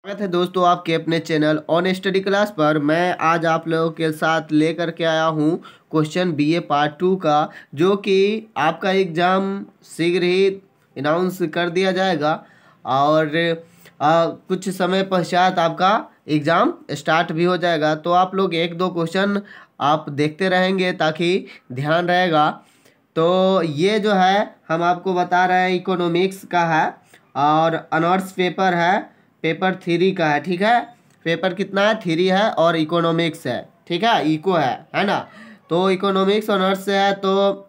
स्वागत है दोस्तों आपके अपने चैनल ऑन स्टडी क्लास पर। मैं आज आप लोगों के साथ लेकर के आया हूँ क्वेश्चन बीए पार्ट 2 का, जो कि आपका एग्ज़ाम शीघ्र ही अनाउंस कर दिया जाएगा और कुछ समय पश्चात आपका एग्ज़ाम स्टार्ट भी हो जाएगा। तो आप लोग एक दो क्वेश्चन आप देखते रहेंगे ताकि ध्यान रहेगा। तो ये जो है हम आपको बता रहे हैं इकोनॉमिक्स का है और ऑनर्स पेपर है, पेपर 3 का है। ठीक है, पेपर कितना है? 3 है और इकोनॉमिक्स है। ठीक है, इको है ना। तो इकोनॉमिक्स ऑनर्स से है, तो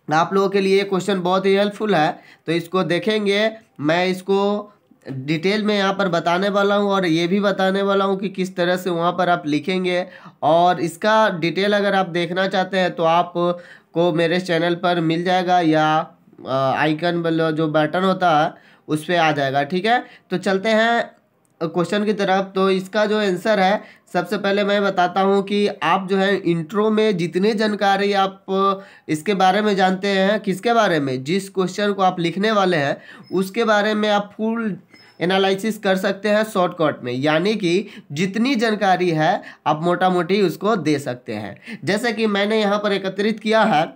आप लोगों के लिए क्वेश्चन बहुत ही हेल्पफुल है। तो इसको देखेंगे, मैं इसको डिटेल में यहाँ पर बताने वाला हूँ और ये भी बताने वाला हूँ कि किस तरह से वहाँ पर आप लिखेंगे। और इसका डिटेल अगर आप देखना चाहते हैं तो आप को मेरे चैनल पर मिल जाएगा, या आइकन जो बटन होता है उस पर आ जाएगा। ठीक है, तो चलते हैं क्वेश्चन की तरफ। तो इसका जो आंसर है, सबसे पहले मैं बताता हूँ कि आप जो है इंट्रो में जितनी जानकारी आप इसके बारे में जानते हैं, किसके बारे में, जिस क्वेश्चन को आप लिखने वाले हैं उसके बारे में आप फुल एनालिसिस कर सकते हैं शॉर्टकट में। यानी कि जितनी जानकारी है आप मोटा मोटी उसको दे सकते हैं। जैसे कि मैंने यहाँ पर एकत्रित किया है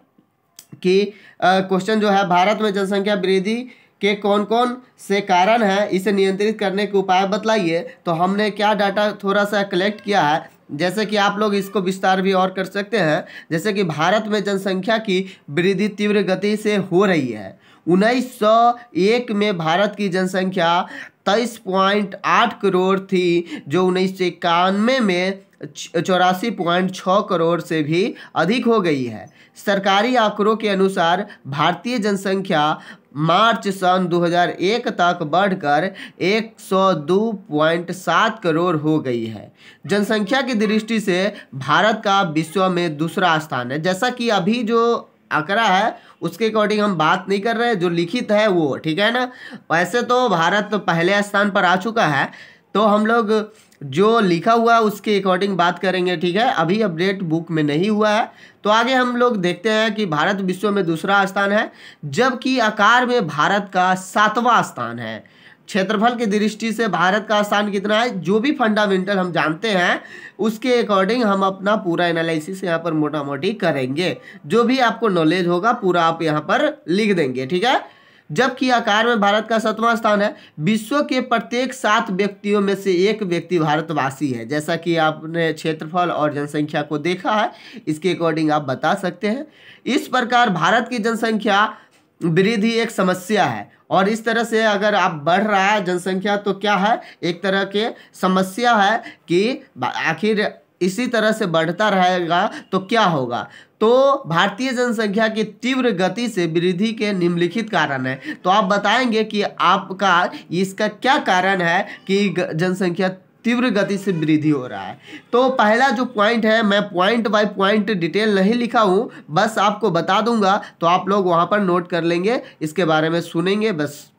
कि क्वेश्चन जो है, भारत में जनसंख्या वृद्धि के कौन कौन से कारण हैं, इसे नियंत्रित करने के उपाय बतलाइए। तो हमने क्या डाटा थोड़ा सा कलेक्ट किया है, जैसे कि आप लोग इसको विस्तार भी और कर सकते हैं। जैसे कि भारत में जनसंख्या की वृद्धि तीव्र गति से हो रही है। 1901 में भारत की जनसंख्या 23.8 करोड़ थी, जो 1991 में 84.6 करोड़ से भी अधिक हो गई है। सरकारी आंकड़ों के अनुसार भारतीय जनसंख्या मार्च सन 2001 तक बढ़कर 102.7 करोड़ हो गई है। जनसंख्या की दृष्टि से भारत का विश्व में दूसरा स्थान है। जैसा कि अभी जो आंकड़ा है उसके अकॉर्डिंग हम बात नहीं कर रहे हैं, जो लिखित है वो, ठीक है ना। वैसे तो भारत पहले स्थान पर आ चुका है, तो हम लोग जो लिखा हुआ है उसके अकॉर्डिंग बात करेंगे। ठीक है, अभी अपडेट बुक में नहीं हुआ है। तो आगे हम लोग देखते हैं कि भारत विश्व में दूसरा स्थान है, जबकि आकार में भारत का 7वां स्थान है। क्षेत्रफल की दृष्टि से भारत का स्थान कितना है, जो भी फंडामेंटल हम जानते हैं उसके अकॉर्डिंग हम अपना पूरा एनालिसिस यहाँ पर मोटा मोटी करेंगे। जो भी आपको नॉलेज होगा पूरा आप यहाँ पर लिख देंगे। ठीक है, जबकि आकार में भारत का 7वां स्थान है। विश्व के प्रत्येक 7 व्यक्तियों में से एक व्यक्ति भारतवासी है। जैसा कि आपने क्षेत्रफल और जनसंख्या को देखा है, इसके अकॉर्डिंग आप बता सकते हैं। इस प्रकार भारत की जनसंख्या वृद्धि एक समस्या है, और इस तरह से अगर आप बढ़ रहा है जनसंख्या तो क्या है, एक तरह के समस्या है कि आखिर इसी तरह से बढ़ता रहेगा तो क्या होगा। तो भारतीय जनसंख्या की तीव्र गति से वृद्धि के निम्नलिखित कारण है। तो आप बताएंगे कि आपका इसका क्या कारण है कि जनसंख्या तीव्र गति से वृद्धि हो रहा है। तो पहला जो पॉइंट है, मैं पॉइंट बाय पॉइंट डिटेल नहीं लिखा हूँ, बस आपको बता दूंगा, तो आप लोग वहाँ पर नोट कर लेंगे, इसके बारे में सुनेंगे बस।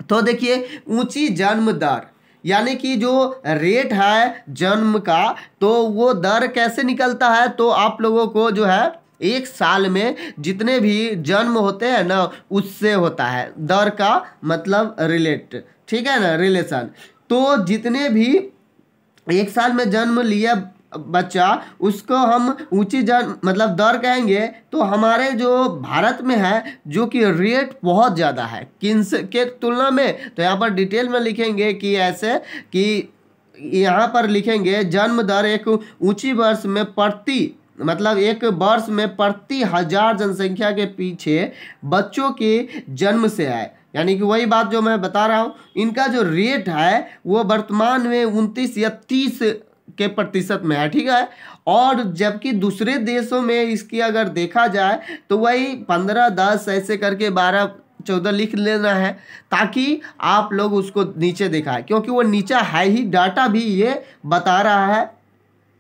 तो देखिए, ऊंची जन्म दर, यानी कि जो रेट है जन्म का, तो वो दर कैसे निकलता है। तो आप लोगों को जो है एक साल में जितने भी जन्म होते हैं ना, उससे होता है दर का मतलब रिलेट, ठीक है ना, रिलेशन। तो जितने भी एक साल में जन्म लिया बच्चा, उसको हम ऊंची जन्म मतलब दर कहेंगे। तो हमारे जो भारत में है, जो कि रेट बहुत ज़्यादा है किन के तुलना में, तो यहाँ पर डिटेल में लिखेंगे कि ऐसे कि यहाँ पर लिखेंगे जन्म दर एक ऊंची वर्ष में प्रति मतलब एक वर्ष में प्रति 1000 जनसंख्या के पीछे बच्चों के जन्म से है। यानी कि वही बात जो मैं बता रहा हूँ, इनका जो रेट है वो वर्तमान में 29 या 30 के प्रतिशत में है। ठीक है, और जबकि दूसरे देशों में इसकी अगर देखा जाए तो वही 15, 10 ऐसे करके 12, 14 लिख लेना है, ताकि आप लोग उसको नीचे दिखाएं, क्योंकि वो नीचा है ही, डाटा भी ये बता रहा है।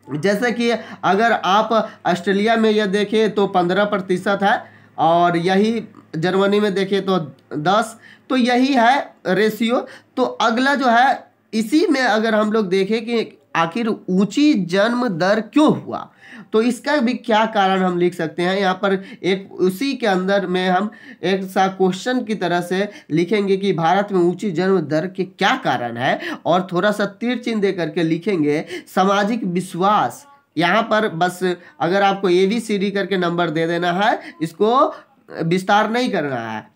जैसे कि अगर आप ऑस्ट्रेलिया में यह देखें तो 15% है, और यही जर्मनी में देखें तो 10, तो यही है रेशियो। तो अगला जो है, इसी में अगर हम लोग देखें कि आखिर ऊंची जन्म दर क्यों हुआ, तो इसका भी क्या कारण हम लिख सकते हैं यहाँ पर, एक उसी के अंदर में हम एक सा क्वेश्चन की तरह से लिखेंगे कि भारत में ऊंची जन्म दर के क्या कारण है, और थोड़ा सा तीर चिन्ह दे करके लिखेंगे सामाजिक विश्वास। यहाँ पर बस अगर आपको ABCD करके नंबर दे देना है, इसको विस्तार नहीं करना है।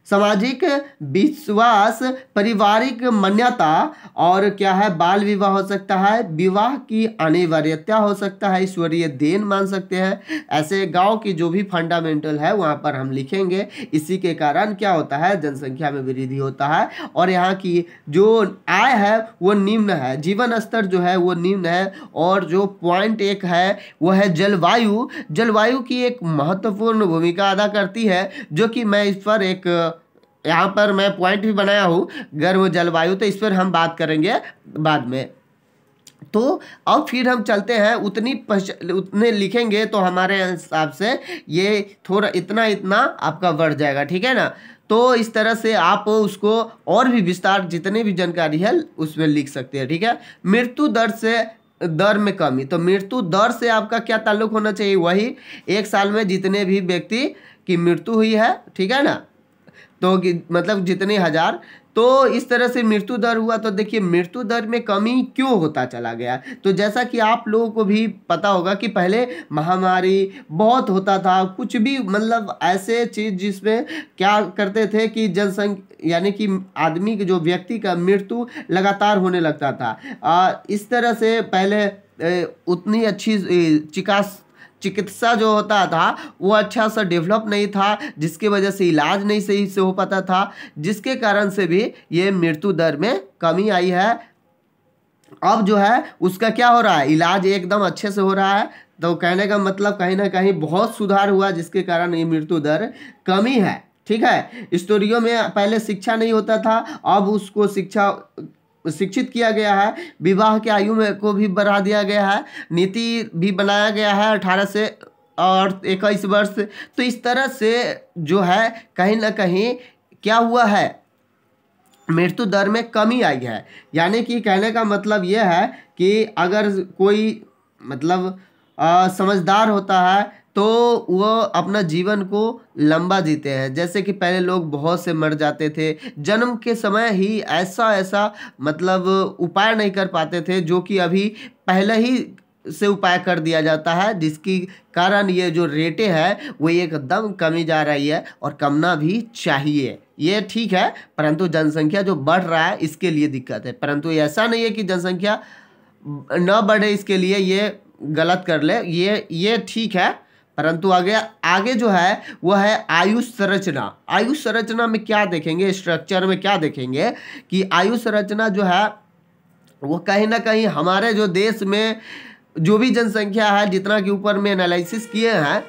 सामाजिक विश्वास, पारिवारिक मान्यता, और क्या है, बाल विवाह हो सकता है, विवाह की अनिवार्यता हो सकता है, ईश्वरीय देन मान सकते हैं। ऐसे गांव की जो भी फंडामेंटल है वहां पर हम लिखेंगे। इसी के कारण क्या होता है, जनसंख्या में वृद्धि होता है। और यहाँ की जो आय है वो निम्न है, जीवन स्तर जो है वो निम्न है। और जो पॉइंट एक है वो है जलवायु। जलवायु की एक महत्वपूर्ण भूमिका अदा करती है, जो कि मैं इस पर एक यहाँ पर मैं पॉइंट भी बनाया हूँ, गर्म जलवायु, तो इस पर हम बात करेंगे बाद में। तो अब फिर हम चलते हैं, उतने लिखेंगे तो हमारे हिसाब से ये थोड़ा इतना इतना आपका बढ़ जाएगा, ठीक है ना। तो इस तरह से आप उसको और भी विस्तार जितने भी जानकारी है उसमें लिख सकते हैं, ठीक है। मृत्यु दर में कमी, तो मृत्यु दर से आपका क्या ताल्लुक होना चाहिए, वही एक साल में जितने भी व्यक्ति की मृत्यु हुई है, ठीक है ना, तो मतलब जितने हजार, तो इस तरह से मृत्यु दर हुआ। तो देखिए मृत्यु दर में कमी क्यों होता चला गया, तो जैसा कि आप लोगों को भी पता होगा कि पहले महामारी बहुत होता था, कुछ भी मतलब ऐसे चीज जिसमें क्या करते थे कि जनसंख्या यानी कि आदमी के जो व्यक्ति का मृत्यु लगातार होने लगता था। इस तरह से पहले उतनी अच्छी चिकित्सा जो होता था वो अच्छा सा डेवलप नहीं था, जिसकी वजह से इलाज नहीं सही से हो पाता था, जिसके कारण से भी ये मृत्यु दर में कमी आई है। अब जो है उसका क्या हो रहा है, इलाज एकदम अच्छे से हो रहा है। तो कहने का मतलब कहीं ना कहीं बहुत सुधार हुआ, जिसके कारण ये मृत्यु दर कमी है, ठीक है। स्टोरियों में पहले शिक्षा नहीं होता था, अब उसको शिक्षित किया गया है। विवाह की आयु में को भी बढ़ा दिया गया है, नीति भी बनाया गया है 18 से और 21 वर्ष। तो इस तरह से जो है कहीं ना कहीं क्या हुआ है, मृत्यु दर में कमी आई है। यानी कि कहने का मतलब यह है कि अगर कोई मतलब समझदार होता है तो वो अपना जीवन को लंबा जीते हैं। जैसे कि पहले लोग बहुत से मर जाते थे, जन्म के समय ही ऐसा मतलब उपाय नहीं कर पाते थे, जो कि अभी पहले ही से उपाय कर दिया जाता है, जिसकी कारण ये जो रेटें है वो एकदम कमी जा रही है, और कमना भी चाहिए, ये ठीक है। परंतु जनसंख्या जो बढ़ रहा है इसके लिए दिक्कत है, परंतु ऐसा नहीं है कि जनसंख्या न बढ़े इसके लिए ये गलत कर ले, ये ठीक है। परंतु आगे जो है वो है आयु संरचना। आयु संरचना में क्या देखेंगे, स्ट्रक्चर में क्या देखेंगे कि आयु संरचना जो है वो कहीं ना कहीं हमारे जो देश में जो भी जनसंख्या है, जितना के ऊपर में एनालिसिस किए हैं,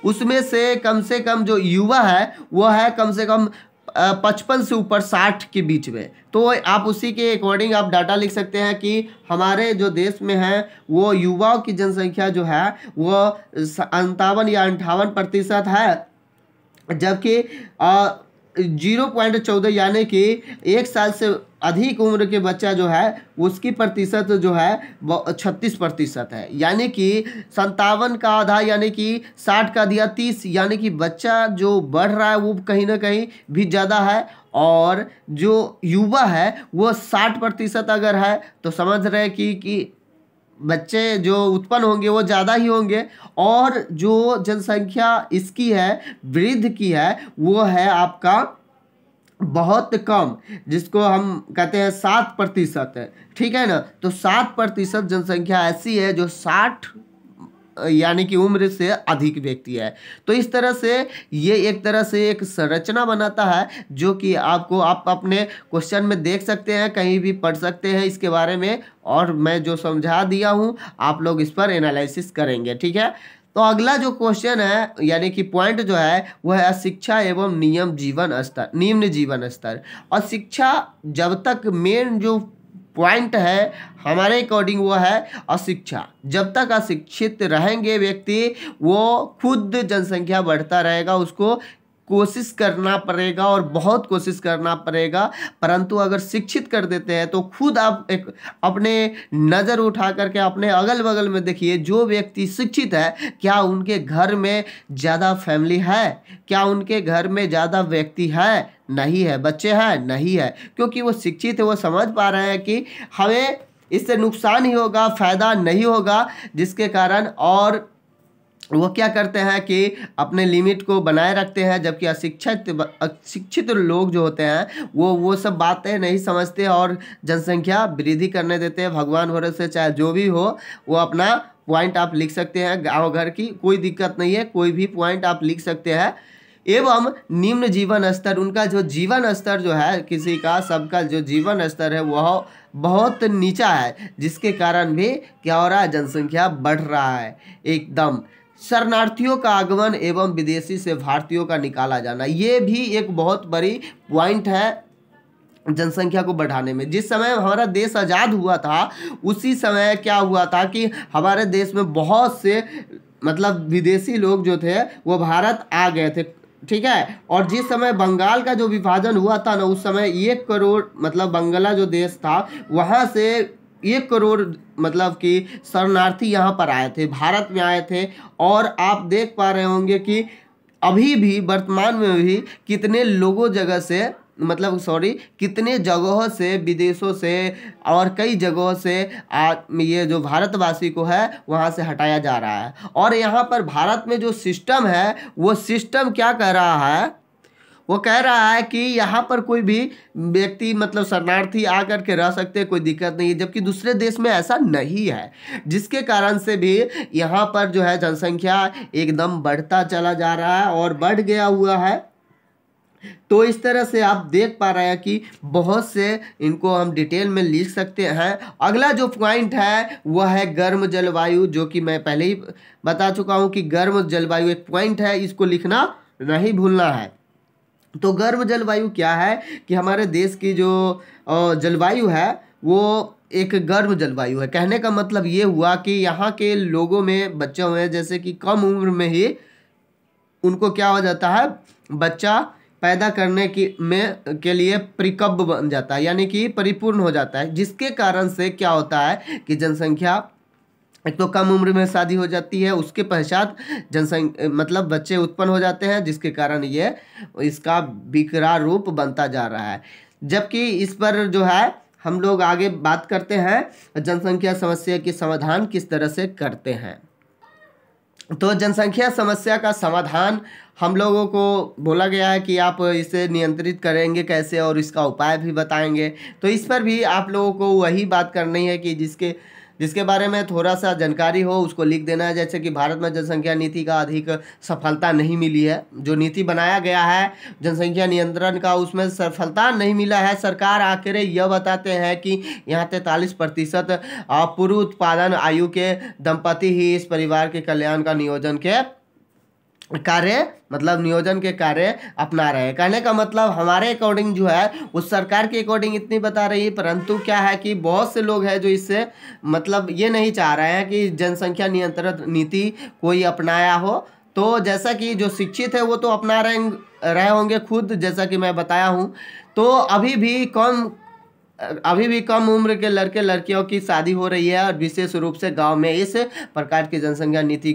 उसमें से कम जो युवा है वो है कम से कम 55 से ऊपर 60 के बीच में। तो आप उसी के अकॉर्डिंग आप डाटा लिख सकते हैं कि हमारे जो देश में है वो युवाओं की जनसंख्या जो है वो 57 या 58% है, जबकि 0.14 यानी कि 1 साल से अधिक उम्र के बच्चा जो है उसकी प्रतिशत जो है वो 36% है। यानी कि 57 का आधा यानी कि 60 का दिया 30, यानी कि बच्चा जो बढ़ रहा है वो कहीं ना कहीं भी ज़्यादा है, और जो युवा है वो 60% अगर है तो समझ रहे कि बच्चे जो उत्पन्न होंगे वो ज़्यादा ही होंगे, और जो जनसंख्या इसकी है वृद्धि की है वो है आपका बहुत कम, जिसको हम कहते हैं 7% है, ठीक है ना। तो 7% जनसंख्या ऐसी है जो 60 यानी कि उम्र से अधिक व्यक्ति है। तो इस तरह से ये एक तरह से एक संरचना बनाता है, जो कि आप अपने क्वेश्चन में देख सकते हैं, कहीं भी पढ़ सकते हैं इसके बारे में, और मैं जो समझा दिया हूँ आप लोग इस पर एनालिसिस करेंगे, ठीक है। तो अगला जो क्वेश्चन है यानी कि पॉइंट जो है वह है शिक्षा एवं निम्न जीवन स्तर। और शिक्षा जब तक मेन जो पॉइंट है हमारे अकॉर्डिंग वो है अशिक्षा। जब तक अशिक्षित रहेंगे व्यक्ति वो खुद जनसंख्या बढ़ता रहेगा, उसको कोशिश करना पड़ेगा और बहुत कोशिश करना पड़ेगा। परंतु अगर शिक्षित कर देते हैं तो खुद आप एक अपने नज़र उठा करके अपने अगल बगल में देखिए, जो व्यक्ति शिक्षित है क्या उनके घर में ज़्यादा फैमिली है, क्या उनके घर में ज़्यादा व्यक्ति है? नहीं है। बच्चे हैं? नहीं है। क्योंकि वो शिक्षित है, वो समझ पा रहे हैं कि हमें इससे नुकसान ही होगा, फायदा नहीं होगा, जिसके कारण और वो क्या करते हैं कि अपने लिमिट को बनाए रखते हैं। जबकि अशिक्षित लोग जो होते हैं वो सब बातें नहीं समझते और जनसंख्या वृद्धि करने देते हैं। भगवान भरोसे चाहे जो भी हो, वो अपना पॉइंट आप लिख सकते हैं, गांव घर की कोई दिक्कत नहीं है, कोई भी पॉइंट आप लिख सकते हैं। एवं निम्न जीवन स्तर, उनका जो जीवन स्तर जो है, किसी का सबका जो जीवन स्तर है वह बहुत नीचा है, जिसके कारण भी क्या हो रहा है, जनसंख्या बढ़ रहा है एकदम। शरणार्थियों का आगमन एवं विदेशी से भारतीयों का निकाला जाना, ये भी एक बहुत बड़ी पॉइंट है जनसंख्या को बढ़ाने में। जिस समय हमारा देश आज़ाद हुआ था उसी समय क्या हुआ था कि हमारे देश में बहुत से मतलब विदेशी लोग जो थे वो भारत आ गए थे, ठीक है। और जिस समय बंगाल का जो विभाजन हुआ था ना, उस समय 1 करोड़ मतलब बंगला जो देश था वहाँ से 1 करोड़ मतलब कि शरणार्थी यहाँ पर आए थे, भारत में आए थे। और आप देख पा रहे होंगे कि अभी भी वर्तमान में भी कितने लोगों जगह से मतलब कितने जगहों से, विदेशों से और कई जगहों से ये जो भारतवासी को है वहाँ से हटाया जा रहा है। और यहाँ पर भारत में जो सिस्टम है वो सिस्टम क्या कह रहा है, वो कह रहा है कि यहाँ पर कोई भी व्यक्ति मतलब शरणार्थी आकर के रह सकते हैं, कोई दिक्कत नहीं है। जबकि दूसरे देश में ऐसा नहीं है, जिसके कारण से भी यहाँ पर जो है जनसंख्या एकदम बढ़ता चला जा रहा है और बढ़ गया हुआ है। तो इस तरह से आप देख पा रहे हैं कि बहुत से इनको हम डिटेल में लिख सकते हैं। अगला जो पॉइंट है वह है गर्म जलवायु, जो कि मैं पहले ही बता चुका हूँ कि गर्म जलवायु एक पॉइंट है, इसको लिखना नहीं भूलना है। तो गर्म जलवायु क्या है कि हमारे देश की जो जलवायु है वो एक गर्म जलवायु है। कहने का मतलब ये हुआ कि यहाँ के लोगों में बच्चे हुए जैसे कि कम उम्र में ही उनको क्या हो जाता है, बच्चा पैदा करने के लिए परिपक्व बन जाता है, यानी कि परिपूर्ण हो जाता है। जिसके कारण से क्या होता है कि जनसंख्या एक तो कम उम्र में शादी हो जाती है, उसके पश्चात जनसंख्या मतलब बच्चे उत्पन्न हो जाते हैं, जिसके कारण ये इसका विकराल रूप बनता जा रहा है। जबकि इस पर जो है हम लोग आगे बात करते हैं जनसंख्या समस्या के समाधान किस तरह से करते हैं। तो जनसंख्या समस्या का समाधान हम लोगों को बोला गया है कि आप इसे नियंत्रित करेंगे कैसे और इसका उपाय भी बताएंगे। तो इस पर भी आप लोगों को वही बात करनी है कि जिसके बारे में थोड़ा सा जानकारी हो उसको लिख देना है। जैसे कि भारत में जनसंख्या नीति का अधिक सफलता नहीं मिली है, जो नीति बनाया गया है जनसंख्या नियंत्रण का उसमें सफलता नहीं मिला है। सरकार आकर यह बताते हैं कि यहाँ 43% पूर्व उत्पादन आयु के दंपति ही इस परिवार के कल्याण का नियोजन के कार्य अपना रहे हैं। कहने का मतलब हमारे अकॉर्डिंग जो है उस सरकार के अकॉर्डिंग इतनी बता रही है, परंतु क्या है कि बहुत से लोग हैं जो इससे मतलब ये नहीं चाह रहे हैं कि जनसंख्या नियंत्रण नीति कोई अपनाया हो। तो जैसा कि जो शिक्षित है वो तो अपना रहे होंगे खुद, जैसा कि मैं बताया हूँ। तो अभी भी कम उम्र के लड़के लड़कियों की शादी हो रही है और विशेष रूप से गांव में इस प्रकार की जनसंख्या नीति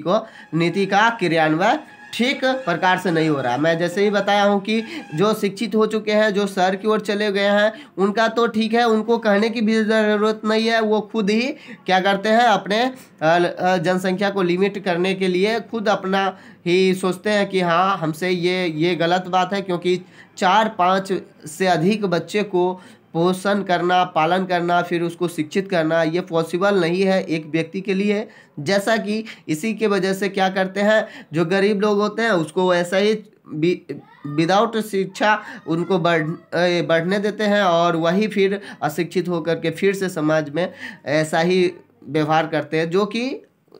का क्रियान्वयन ठीक प्रकार से नहीं हो रहा। मैं जैसे ही बताया हूँ कि जो शिक्षित हो चुके हैं, जो शहर की ओर चले गए हैं, उनका तो ठीक है, उनको कहने की भी ज़रूरत नहीं है। वो खुद ही क्या करते हैं, अपने जनसंख्या को लिमिट करने के लिए खुद अपना ही सोचते हैं कि हाँ हमसे ये गलत बात है, क्योंकि 4-5 से अधिक बच्चे को पोषण करना, पालन करना, फिर उसको शिक्षित करना, ये पॉसिबल नहीं है एक व्यक्ति के लिए। जैसा कि इसी के वजह से क्या करते हैं, जो गरीब लोग होते हैं उसको ऐसा ही विदाउट शिक्षा उनको बढ़ने देते हैं और वही फिर अशिक्षित होकर के फिर से समाज में ऐसा ही व्यवहार करते हैं, जो कि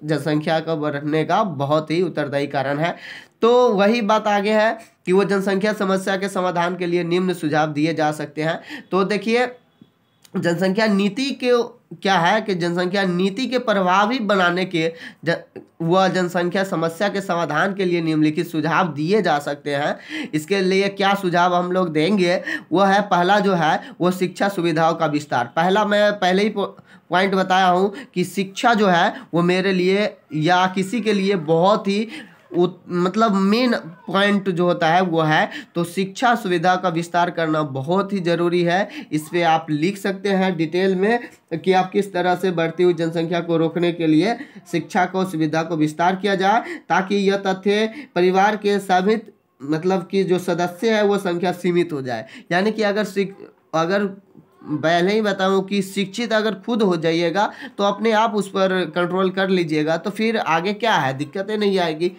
जनसंख्या का बढ़ने का बहुत ही उत्तरदायी कारण है। तो वही बात आगे है कि वो जनसंख्या समस्या के समाधान के लिए निम्न सुझाव दिए जा सकते हैं। तो देखिए जनसंख्या नीति के क्या है कि जनसंख्या नीति के प्रभावी बनाने के वह जनसंख्या समस्या के समाधान के लिए निम्नलिखित सुझाव दिए जा सकते हैं। इसके लिए क्या सुझाव हम लोग देंगे वह है, पहला जो है वो शिक्षा सुविधाओं का विस्तार। पहला मैं पहले ही पॉइंट बताया हूँ कि शिक्षा जो है वो मेरे लिए या किसी के लिए बहुत ही मतलब मेन पॉइंट जो होता है वो है, तो शिक्षा सुविधा का विस्तार करना बहुत ही ज़रूरी है। इस पे आप लिख सकते हैं डिटेल में कि आप किस तरह से बढ़ती हुई जनसंख्या को रोकने के लिए शिक्षा को सुविधा को विस्तार किया जाए, ताकि यह तथ्य परिवार के सभी मतलब कि जो सदस्य है वो संख्या सीमित हो जाए। यानी कि अगर पहले ही बताऊं कि शिक्षित अगर खुद हो जाइएगा तो अपने आप उस पर कंट्रोल कर लीजिएगा, तो फिर आगे क्या है, दिक्कतें नहीं आएगी।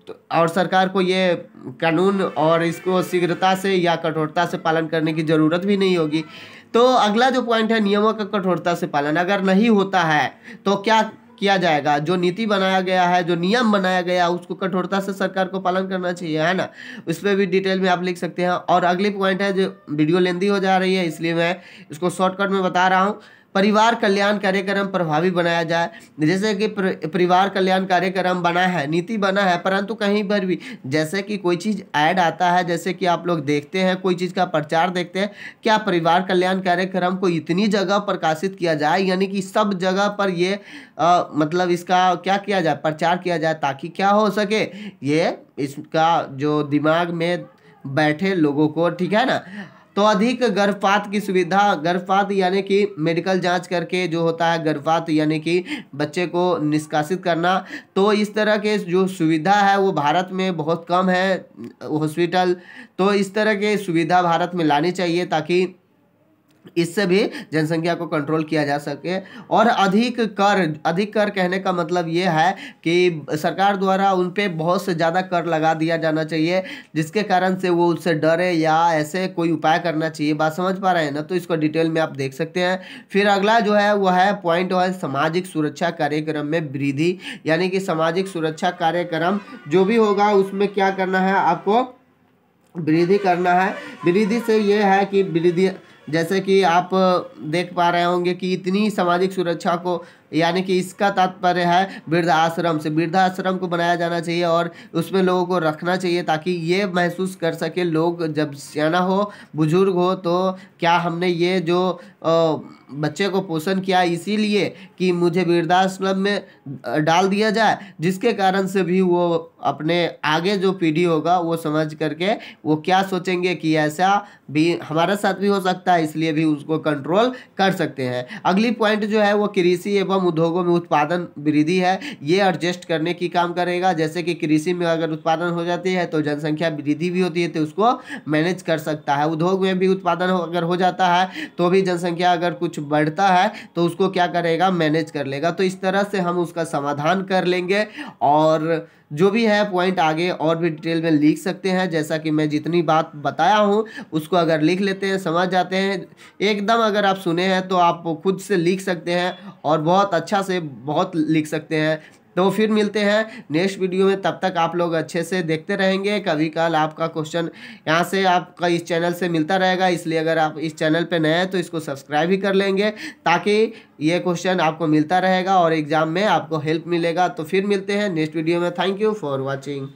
तो और सरकार को ये कानून और इसको शीघ्रता से या कठोरता से पालन करने की ज़रूरत भी नहीं होगी। तो अगला जो पॉइंट है, नियमों का कठोरता से पालन अगर नहीं होता है तो क्या किया जाएगा। जो नीति बनाया गया है, जो नियम बनाया गया है, उसको कठोरता से सरकार को पालन करना चाहिए, है ना। उस पर भी डिटेल में आप लिख सकते हैं। और अगली पॉइंट है, जो वीडियो लेंदी हो जा रही है इसलिए मैं इसको शॉर्टकट में बता रहा हूँ, परिवार कल्याण कार्यक्रम प्रभावी बनाया जाए। जैसे कि परिवार कल्याण कार्यक्रम बना है, नीति बना है, परंतु कहीं पर भी जैसे कि कोई चीज़ ऐड आता है, जैसे कि आप लोग देखते हैं कोई चीज़ का प्रचार देखते हैं, क्या परिवार कल्याण कार्यक्रम को इतनी जगह प्रकाशित किया जाए, यानी कि सब जगह पर ये मतलब इसका क्या किया जाए, प्रचार किया जाए, ताकि क्या हो सके, ये इसका जो दिमाग में बैठे लोगों को, ठीक है ना। तो अधिक गर्भपात की सुविधा, गर्भपात यानी कि मेडिकल जांच करके जो होता है गर्भपात यानी कि बच्चे को निष्कासित करना, तो इस तरह के जो सुविधा है वो भारत में बहुत कम है हॉस्पिटल। तो इस तरह के सुविधा भारत में लानी चाहिए ताकि इससे भी जनसंख्या को कंट्रोल किया जा सके। और अधिक कर कहने का मतलब ये है कि सरकार द्वारा उन पे बहुत से ज़्यादा कर लगा दिया जाना चाहिए, जिसके कारण से वो उससे डरे या ऐसे कोई उपाय करना चाहिए। बात समझ पा रहे हैं ना, तो इसको डिटेल में आप देख सकते हैं। फिर अगला जो है वो है पॉइंट है सामाजिक सुरक्षा कार्यक्रम में वृद्धि, यानी कि सामाजिक सुरक्षा कार्यक्रम जो भी होगा उसमें क्या करना है, आपको वृद्धि करना है। वृद्धि से ये है कि वृद्धि जैसे कि आप देख पा रहे होंगे कि इतनी सामाजिक सुरक्षा को, यानी कि इसका तात्पर्य है वृद्धाश्रम से, वृद्धाश्रम को बनाया जाना चाहिए और उसमें लोगों को रखना चाहिए ताकि ये महसूस कर सके लोग, जब सियाना हो बुजुर्ग हो, तो क्या हमने ये जो बच्चे को पोषण किया इसीलिए कि मुझे वृद्धाश्रम में डाल दिया जाए, जिसके कारण से भी वो अपने आगे जो पीढ़ी होगा वो समझ करके वो क्या सोचेंगे कि ऐसा भी हमारे साथ भी हो सकता है, इसलिए भी उसको कंट्रोल कर सकते हैं। अगली पॉइंट जो है वो कृषि एवं उद्योगों में उत्पादन वृद्धि है, ये एडजस्ट करने की काम करेगा। जैसे कि कृषि में अगर उत्पादन हो जाती है तो जनसंख्या वृद्धि भी होती है, तो उसको मैनेज कर सकता है। उद्योग में भी उत्पादन अगर हो जाता है तो भी जनसंख्या अगर कुछ बढ़ता है तो उसको क्या करेगा, मैनेज कर लेगा। तो इस तरह से हम उसका समाधान कर लेंगे। और जो भी है पॉइंट आगे और भी डिटेल में लिख सकते हैं, जैसा कि मैं जितनी बात बताया हूँ उसको अगर लिख लेते हैं, समझ जाते हैं एकदम, अगर आप सुने हैं तो आप खुद से लिख सकते हैं और बहुत अच्छा से बहुत लिख सकते हैं। तो फिर मिलते हैं नेक्स्ट वीडियो में, तब तक आप लोग अच्छे से देखते रहेंगे। कभी कल आपका क्वेश्चन यहाँ से आपका इस चैनल से मिलता रहेगा, इसलिए अगर आप इस चैनल पे नए हैं तो इसको सब्सक्राइब ही कर लेंगे ताकि ये क्वेश्चन आपको मिलता रहेगा और एग्ज़ाम में आपको हेल्प मिलेगा। तो फिर मिलते हैं नेक्स्ट वीडियो में। Thank you for watching.